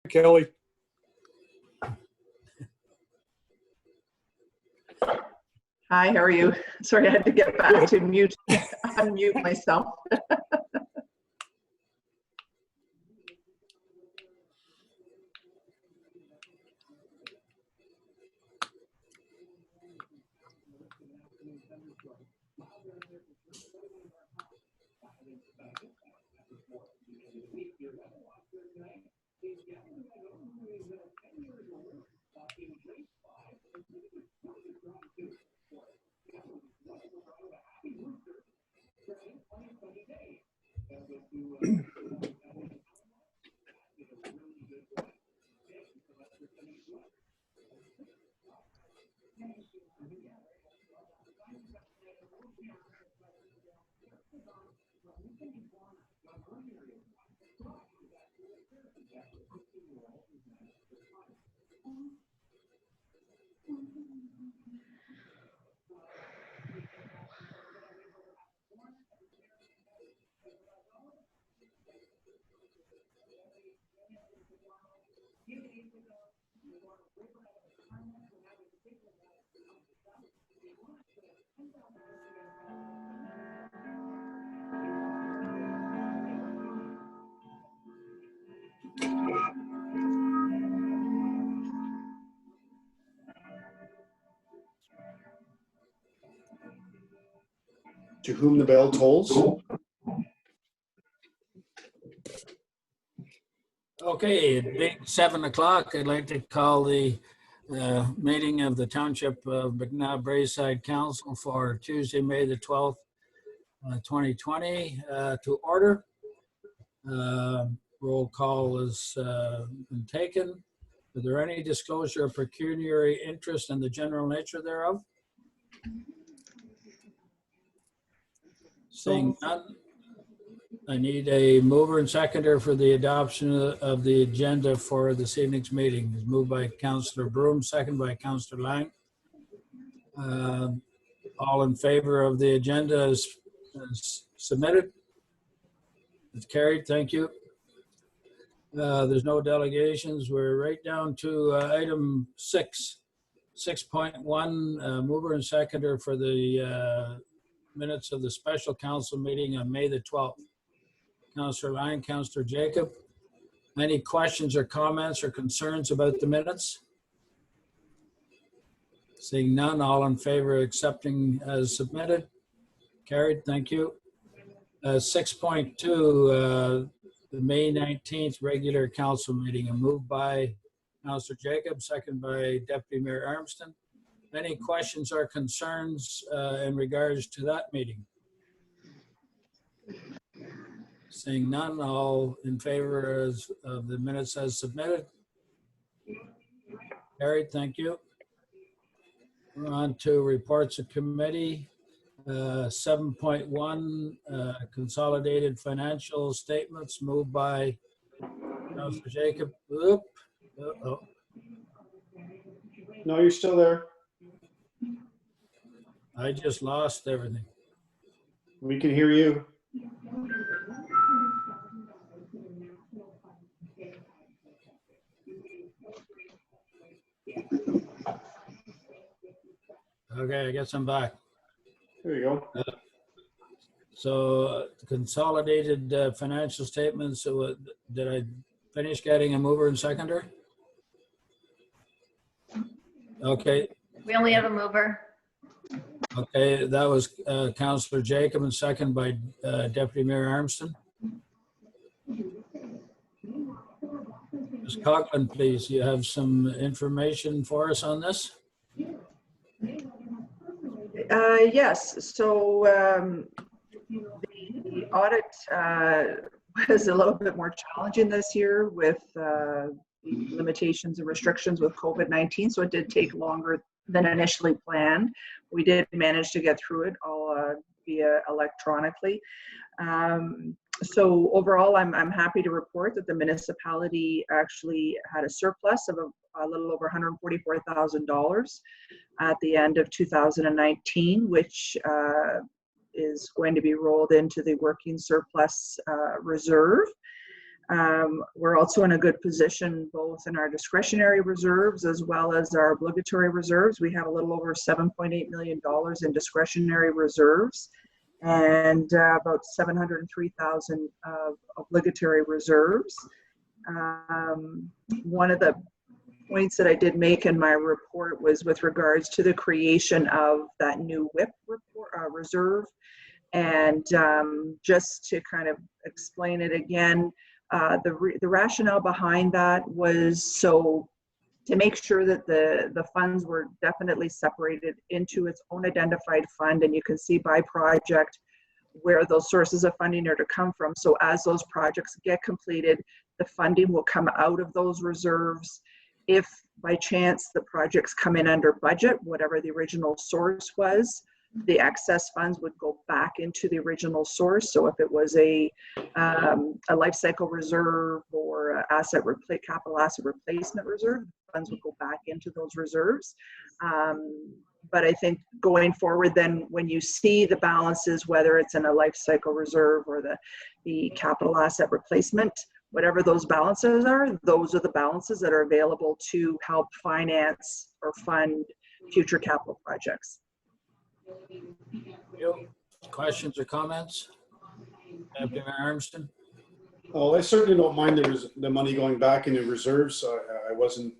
Kelly. Hi, how are you? Sorry, I had to get back to mute, unmute myself. To whom the bell tolls. Okay, at being 7 o'clock, I'd like to call the meeting of the Township of McNabb Braeside Council for Tuesday, May the 12th, 2020 to order. Roll call has been taken. Is there any disclosure of pecuniary interest in the general nature thereof? Seeing none, I need a mover and seconder for the adoption of the agenda for this evening's meeting. It's moved by Councillor Broom, second by Councillor Lang. All in favor of the agenda as submitted? It's carried, thank you. There's no delegations. We're right down to item 6.1, mover and seconder for the minutes of the special council meeting on May the 12th. Councillor Lang, Councillor Jacob. Any questions or comments or concerns about the minutes? Seeing none, all in favor of accepting as submitted? Carried, thank you. 6.2, the May 19th regular council meeting, a move by Councillor Jacob, second by Deputy Mayor Armstrong. Any questions or concerns in regards to that meeting? Seeing none, all in favor of the minutes as submitted? Carried, thank you. We're on to reports of committee. 7.1, consolidated financial statements, moved by Councillor Jacob. Oop. Uh-oh. No, you're still there. I just lost everything. We can hear you. Okay, I guess I'm back. There you go. So consolidated financial statements, so did I finish getting a mover and seconder? Okay. We only have a mover. Okay, that was Councillor Jacob and second by Deputy Mayor Armstrong. Ms. Coughlin, please, you have some information for us on this? Yes, so the audit was a little bit more challenging this year with the limitations and restrictions with COVID-19, so it did take longer than initially planned. We did manage to get through it all via electronically. So overall, I'm happy to report that the municipality actually had a surplus of a little over $144,000 at the end of 2019, which is going to be rolled into the working surplus reserve. We're also in a good position both in our discretionary reserves as well as our obligatory reserves. We have a little over $7.8 million in discretionary reserves and about 703,000 of obligatory reserves. One of the points that I did make in my report was with regards to the creation of that new WIP reserve. And just to kind of explain it again, the rationale behind that was so to make sure that the funds were definitely separated into its own identified fund, and you can see by project where those sources of funding are to come from. So as those projects get completed, the funding will come out of those reserves. If by chance the projects come in under budget, whatever the original source was, the excess funds would go back into the original source. So if it was a life cycle reserve or a capital asset replacement reserve, funds would go back into those reserves. But I think going forward, then when you see the balances, whether it's in a life cycle reserve or the capital asset replacement, whatever those balances are, those are the balances that are available to help finance or fund future capital projects. Questions or comments? Deputy Mayor Armstrong? Oh, I certainly don't mind the money going back into reserves. I wasn't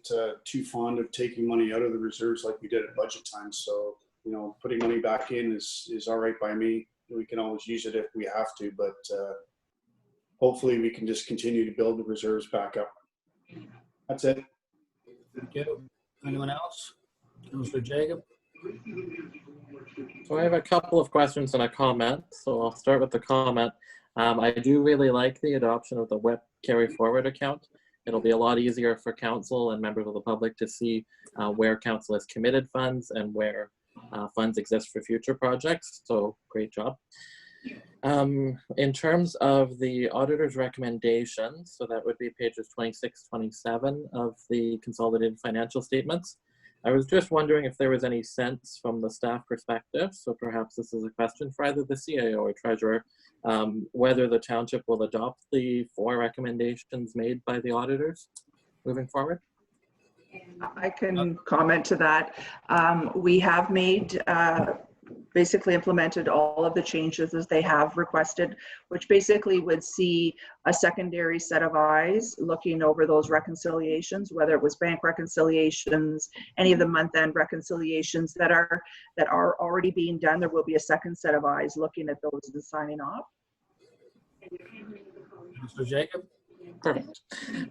too fond of taking money out of the reserves like we did at budget time. So, you know, putting money back in is all right by me. We can always use it if we have to, but hopefully we can just continue to build the reserves back up. That's it. Thank you. Anyone else? Councillor Jacob? So I have a couple of questions and a comment. So I'll start with the comment. I do really like the adoption of the WIP carry forward account. It'll be a lot easier for council and members of the public to see where council has committed funds and where funds exist for future projects. So great job. In terms of the auditor's recommendations, so that would be pages 26, 27 of the consolidated financial statements. I was just wondering if there was any sense from the staff perspective, so perhaps this is a question for either the CAO or treasurer, whether the township will adopt the 4 recommendations made by the auditors moving forward. I can comment to that. We have made basically implemented all of the changes as they have requested, which basically would see a secondary set of eyes looking over those reconciliations, whether it was bank reconciliations, any of the month-end reconciliations that are already being done. There will be a second set of eyes looking at those and signing off. Mr. Jacob? Perfect.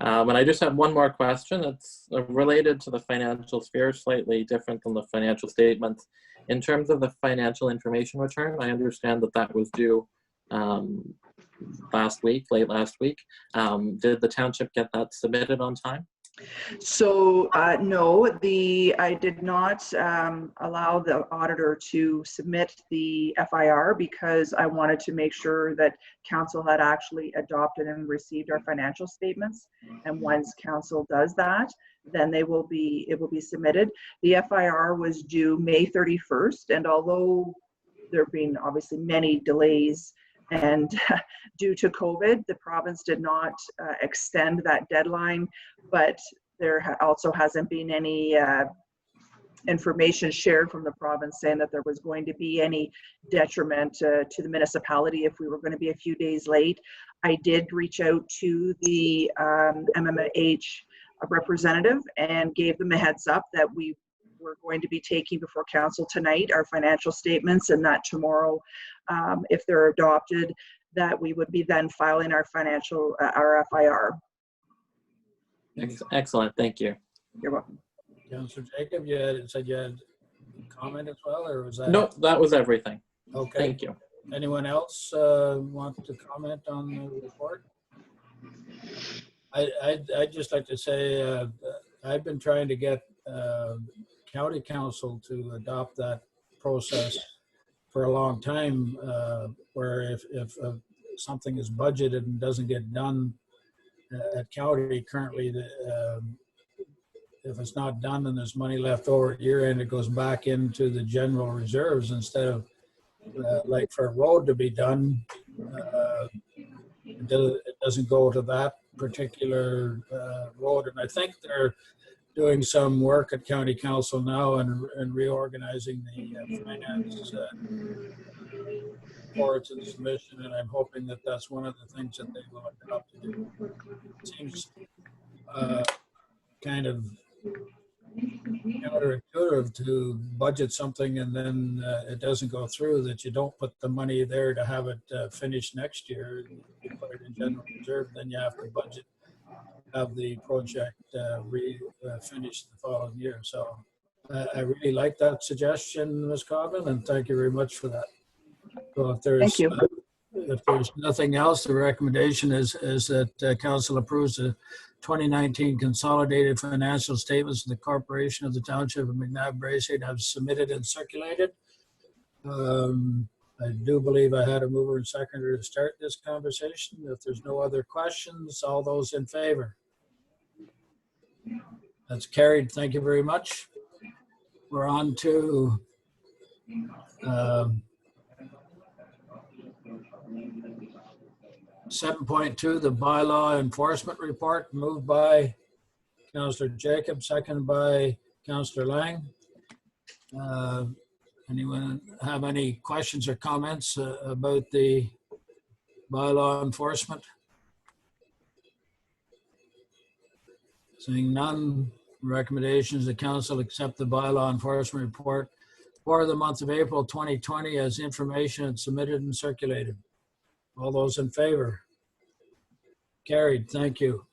And I just have one more question. It's related to the financial sphere, slightly different than the financial statements. In terms of the financial information return, I understand that was due late last week. Did the township get that submitted on time? So no, I did not allow the auditor to submit the FIR because I wanted to make sure that council had actually adopted and received our financial statements. And once council does that, then it will be submitted. The FIR was due May 31st, and although there have been obviously many delays and due to COVID, the province did not extend that deadline, but there also hasn't been any information shared from the province saying that there was going to be any detriment to the municipality if we were going to be a few days late. I did reach out to the MMH representative and gave them a heads up that we were going to be taking before council tonight our financial statements, and that tomorrow, if they're adopted, that we would be then filing our our FIR. Excellent, thank you. You're welcome. Councillor Jacob, you said you had a comment as well, or was that? No, that was everything. Okay. Thank you. Anyone else want to comment on the report? I'd just like to say I've been trying to get county council to adopt that process for a long time, where if something is budgeted and doesn't get done at county currently, if it's not done and there's money left over at year end, it goes back into the general reserves instead of like for a road to be done. It doesn't go to that particular road. And I think they're doing some work at County Council now and reorganizing the finance for the submission, and I'm hoping that that's one of the things that they will adopt to do. It seems kind of counterintuitive to budget something and then it doesn't go through, that you don't put the money there to have it finished next year. You put it in general reserve, then you have to budget, have the project finished the following year. So I really like that suggestion, Ms. Cobbin, and thank you very much for that. So if Thank you. if there's nothing else, the recommendation is that council approves the 2019 consolidated financial statements of the corporation of the township of McNabb Braeside have submitted and circulated. I do believe I had a mover and seconder to start this conversation. If there's no other questions, all those in favor? That's carried. Thank you very much. We're on to 7.2, the bylaw enforcement report, moved by Councillor Jacob, seconded by Councillor Lang. Anyone have any questions or comments about the bylaw enforcement? Seeing none, recommendations the council accept the bylaw enforcement report for the month of April 2020 as information submitted and circulated. All those in favor? Carried. Thank you.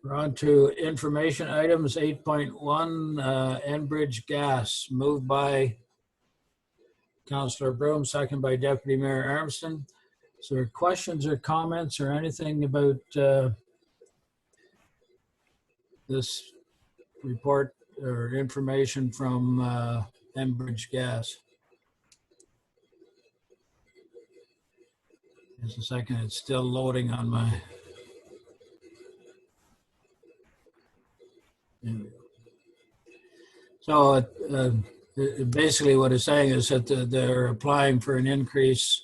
We're on to information items. 8.1, Enbridge Gas, moved by Councillor Broom, second by Deputy Mayor Armstrong. So there questions or comments or anything about this report or information from Enbridge Gas? Just a second, it's still loading on my. There we go. So basically what it's saying is that they're applying for an increase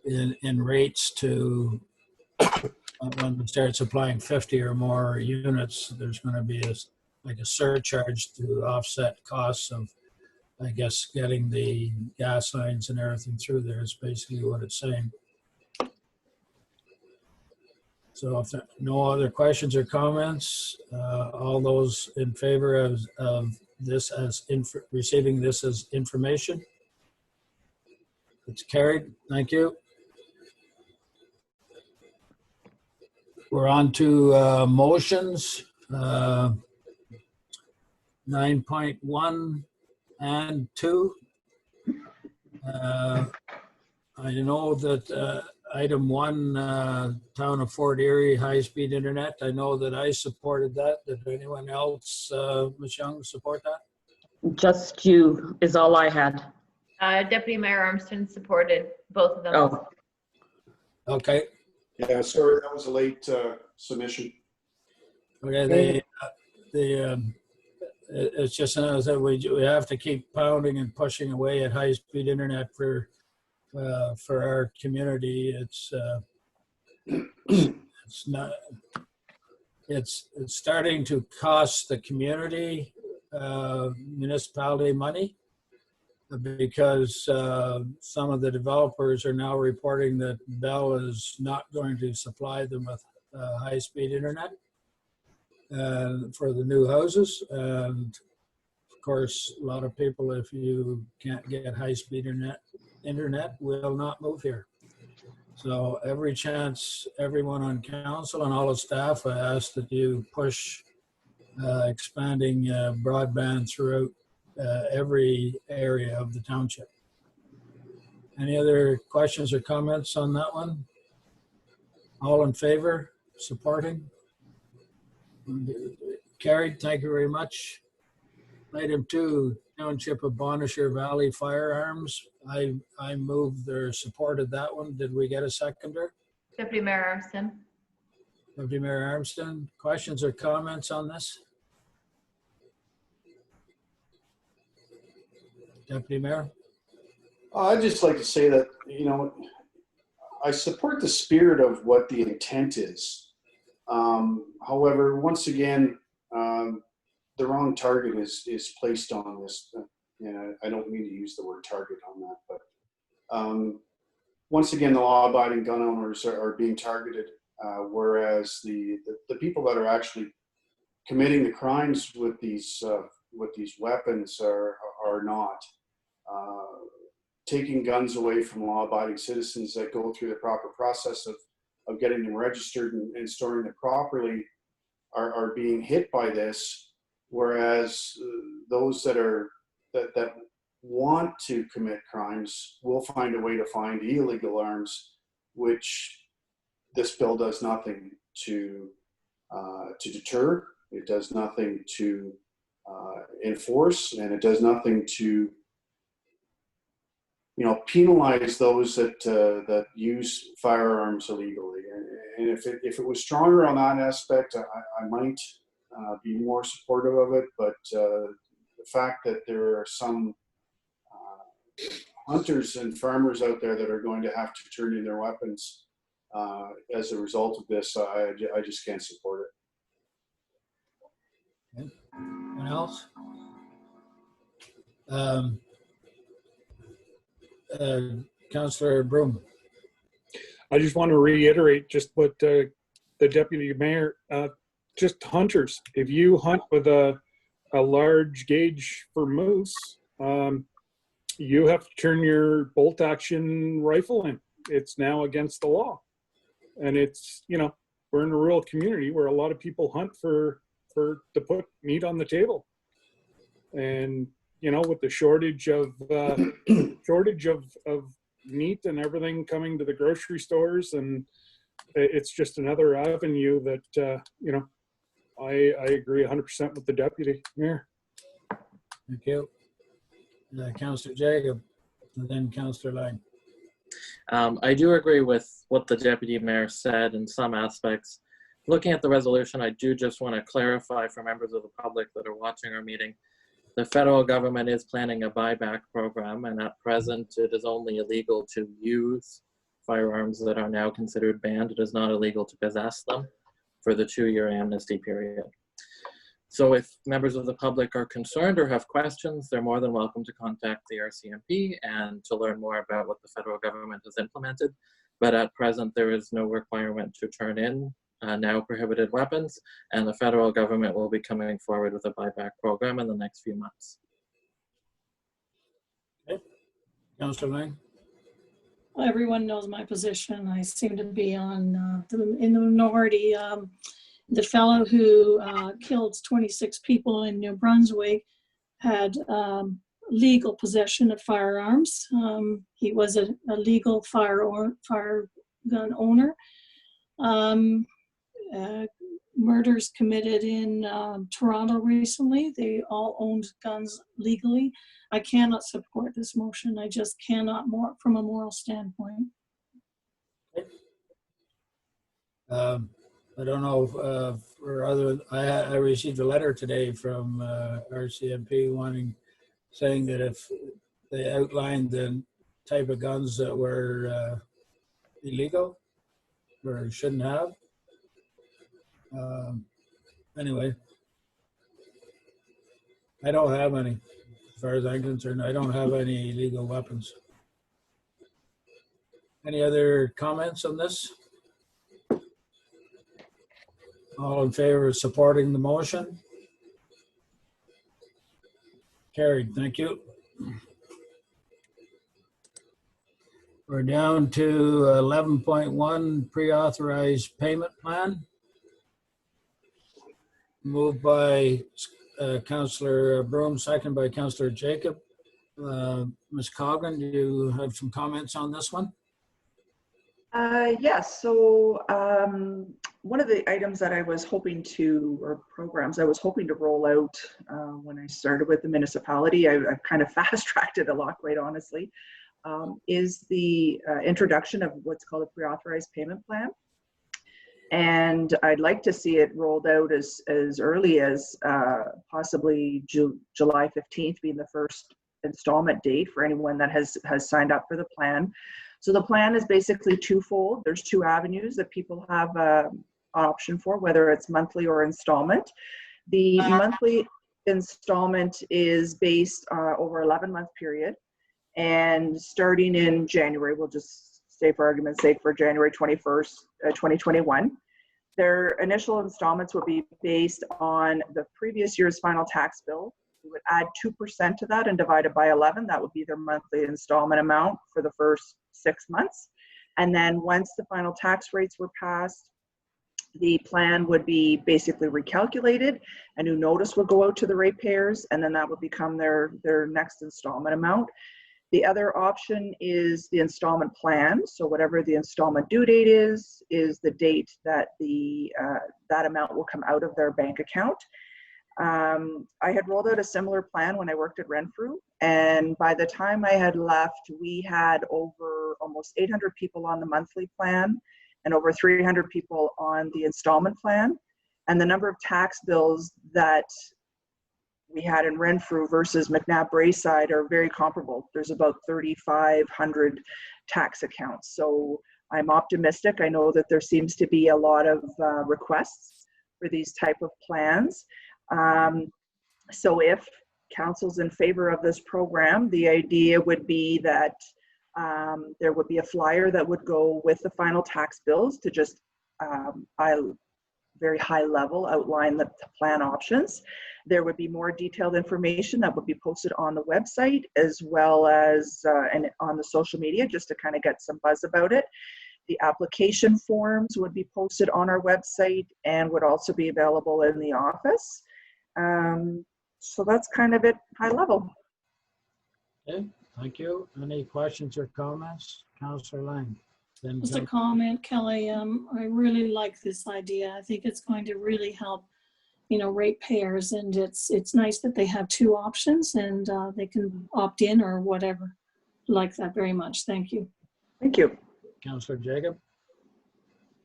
in rates to, when it starts applying 50 or more units, there's going to be like a surcharge to offset costs of, I guess, getting the gas lines and everything through there is basically what it's saying. So if there are no other questions or comments, all those in favor of this as receiving this as information? It's carried. Thank you. We're on to motions. 9.1 and 2. I know that item 1, Town of Fort Erie high-speed internet, I know that I supported that. Did anyone else, Ms. Young, support that? Just you is all I had. Deputy Mayor Armstrong supported both of them. Oh, Okay. Yeah, sorry, that was a late submission. Okay. It's just another thing. We have to keep pounding and pushing away at high-speed internet for our community. It's starting to cost the community municipality money, because some of the developers are now reporting that Bell is not going to supply them with high-speed internet for the new houses. And of course, a lot of people, if you can't get high-speed internet will not move here. So every chance, everyone on council and all the staff, I ask that you push expanding broadband throughout every area of the township. Any other questions or comments on that one? All in favor, supporting? Carried. Thank you very much. Item 2, Township of Bonnechere Valley Firearms. I moved or supported that one. Did we get a seconder? Deputy Mayor Armstrong. Deputy Mayor Armstrong, questions or comments on this? Deputy Mayor? I'd just like to say that, I support the spirit of what the intent is. However, once again, the wrong target is placed on this. And I don't mean to use the word target on that, but once again, the law-abiding gun owners are being targeted, whereas the people that are actually committing the crimes with these weapons are not. Taking guns away from law-abiding citizens that go through the proper process of getting them registered and storing them properly are being hit by this, whereas those that want to commit crimes will find a way to find illegal arms, which this bill does nothing to deter. It does nothing to enforce, and it does nothing to penalize those that use firearms illegally. And if it was stronger on that aspect, I might be more supportive of it. But the fact that there are some hunters and farmers out there that are going to have to turn in their weapons as a result of this, I just can't support it. Anyone else? Councillor Broom. I just want to reiterate just what the deputy mayor, just hunters. If you hunt with a large gauge for moose, you have to turn your bolt action rifle in. It's now against the law. And it's, we're in a rural community where a lot of people hunt to put meat on the table. And, with the shortage of meat and everything coming to the grocery stores, and it's just another avenue that I agree 100% with the deputy mayor. Thank you. Councillor Jacob, and then Councillor Lang. I do agree with what the deputy mayor said in some aspects. Looking at the resolution, I do just want to clarify for members of the public that are watching our meeting. The federal government is planning a buyback program, and at present it is only illegal to use firearms that are now considered banned. It is not illegal to possess them for the 2-year amnesty period. So if members of the public are concerned or have questions, they're more than welcome to contact the RCMP and to learn more about what the federal government has implemented. But at present, there is no requirement to turn in now prohibited weapons, and the federal government will be coming forward with a buyback program in the next few months. Okay. Councillor Lang. Well, everyone knows my position. I seem to be in the minority. The fellow who killed 26 people in New Brunswick had legal possession of firearms. He was a legal fire gun owner. Murders committed in Toronto recently, they all owned guns legally. I cannot support this motion. I just cannot, from a moral standpoint. I don't know I received a letter today from RCMP saying that if they outlined the type of guns that were illegal or shouldn't have. Anyway, I don't have any, as far as I'm concerned. I don't have any illegal weapons. Any other comments on this? All in favor of supporting the motion? Carried, thank you. We're down to 11.1 pre-authorized payment plan. Moved by Councillor Broom, second by Councillor Jacob. Ms. Coggan, do you have some comments on this one? Yes, so one of the items that I was hoping to, or programs I was hoping to roll out when I started with the municipality, I've kind of fast-tracked it a lot, quite honestly, is the introduction of what's called a pre-authorized payment plan. And I'd like to see it rolled out as early as possibly July 15th being the first installment date for anyone that has signed up for the plan. So the plan is basically twofold. There's two avenues that people have an option for, whether it's monthly or installment. The monthly installment is based over 11-month period, and starting in January, we'll just say for argument's sake for January 21st, 2021, their initial installments would be based on the previous year's final tax bill. We would add 2% to that and divide it by 11. That would be their monthly installment amount for the first 6 months. And then once the final tax rates were passed, the plan would be basically recalculated. A new notice would go out to the ratepayers, and then that would become their next installment amount. The other option is the installment plan. So whatever the installment due date is the date that that amount will come out of their bank account. I had rolled out a similar plan when I worked at Renfrew, and by the time I had left, we had over almost 800 people on the monthly plan and over 300 people on the installment plan. And the number of tax bills that we had in Renfrew versus McNabb Braeside are very comparable. There's about 3,500 tax accounts. So I'm optimistic. I know that there seems to be a lot of requests for these type of plans. So if council's in favor of this program, the idea would be that there would be a flyer that would go with the final tax bills to just very high level outline the plan options. There would be more detailed information that would be posted on the website as well as and on the social media, just to kind of get some buzz about it. The application forms would be posted on our website and would also be available in the office. So that's kind of it, high level. Okay, thank you. Any questions or comments? Councillor Lang. Then Just a comment, Kelly. I really like this idea. I think it's going to really help, ratepayers, and it's nice that they have two options and they can opt in or whatever. Like that very much. Thank you. Thank you. Councillor Jacob.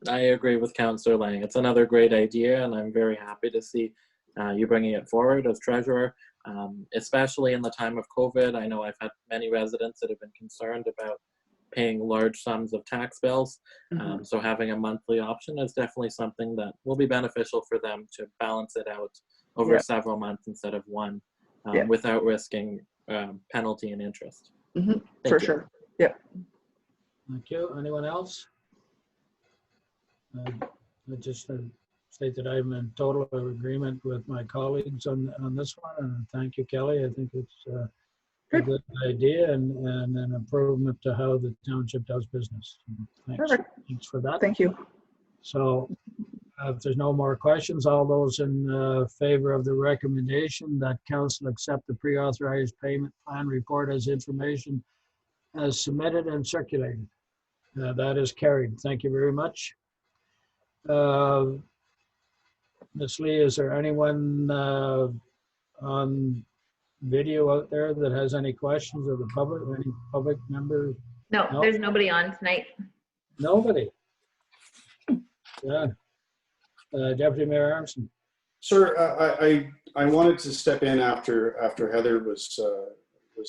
I agree with Councillor Lang. It's another great idea, and I'm very happy to see you bringing it forward as treasurer, especially in the time of COVID. I know I've had many residents that have been concerned about paying large sums of tax bills. So having a monthly option is definitely something that will be beneficial for them to balance it out over several months instead of one, without risking penalty and interest. For sure. Yeah. Thank you. Anyone else? I just state that I'm in total agreement with my colleagues on this one, and thank you, Kelly. I think it's a good idea and an improvement to how the township does business. Thanks. Perfect. Thanks for that. Thank you. So if there's no more questions, all those in favor of the recommendation that council accept the pre-authorized payment plan report as information as submitted and circulated. That is carried. Thank you very much. Ms. Lee, is there anyone on video out there that has any questions of the public, any public member? No, there's nobody on tonight. Nobody. Yeah. Deputy Mayor Armstrong. Sir, I wanted to step in after Heather was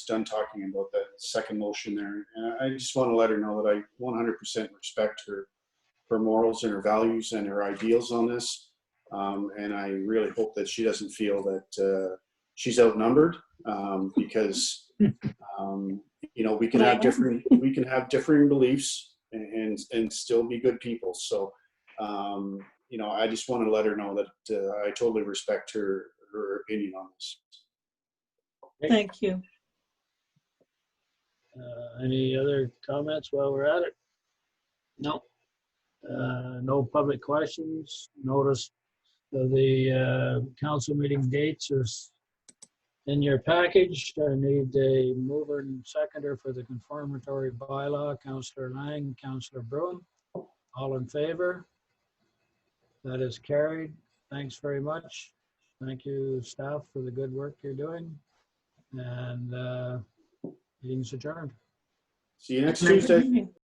done talking about that second motion there, and I just want to let her know that I 100% respect her morals and her values and her ideals on this, and I really hope that she doesn't feel that she's outnumbered, because we can have differing beliefs and still be good people. So I just want to let her know that I totally respect her opinion on this. Thank you. Any other comments while we're at it? No. No public questions. Notice the council meeting dates is in your package. I need a mover and seconder for the confirmatory bylaw. Councillor Lang, Councillor Bruin. All in favor? That is carried. Thanks very much. Thank you, staff, for the good work you're doing. And meeting's adjourned. See you next Tuesday. Thank you.